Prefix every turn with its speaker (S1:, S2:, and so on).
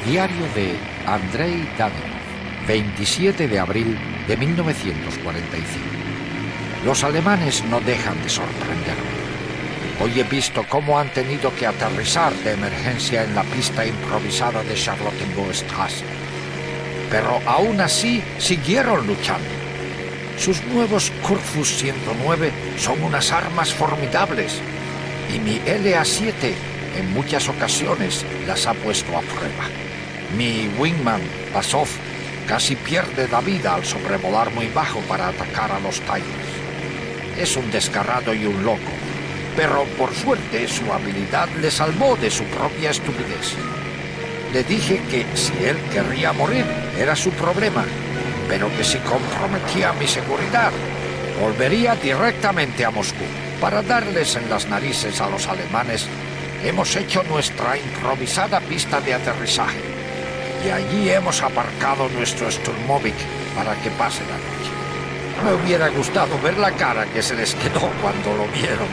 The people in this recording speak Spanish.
S1: Diario de Andrei Danilov, 27 de abril de 1945. Los alemanes no dejan de sorprenderme. Hoy he visto cómo han tenido que aterrizar de emergencia en la pista improvisada de Charlottenburgstraße. Pero aún así siguieron luchando. Sus nuevos Kurfus 109 son unas armas formidables y mi LA-7 en muchas ocasiones las ha puesto a prueba. Mi wingman, Basov, casi pierde la vida al sobrevolar muy bajo para atacar a los Tigers. Es un descarado y un loco, pero por suerte su habilidad le salvó de su propia estupidez. Le dije que si él querría morir era su problema, pero que si comprometía mi seguridad, volvería directamente a Moscú. Para darles en las narices a los alemanes, hemos hecho nuestra improvisada pista de aterrizaje y allí hemos aparcado nuestro Sturmovik para que pase la noche. Me hubiera gustado ver la cara que se les quedó cuando lo vieron.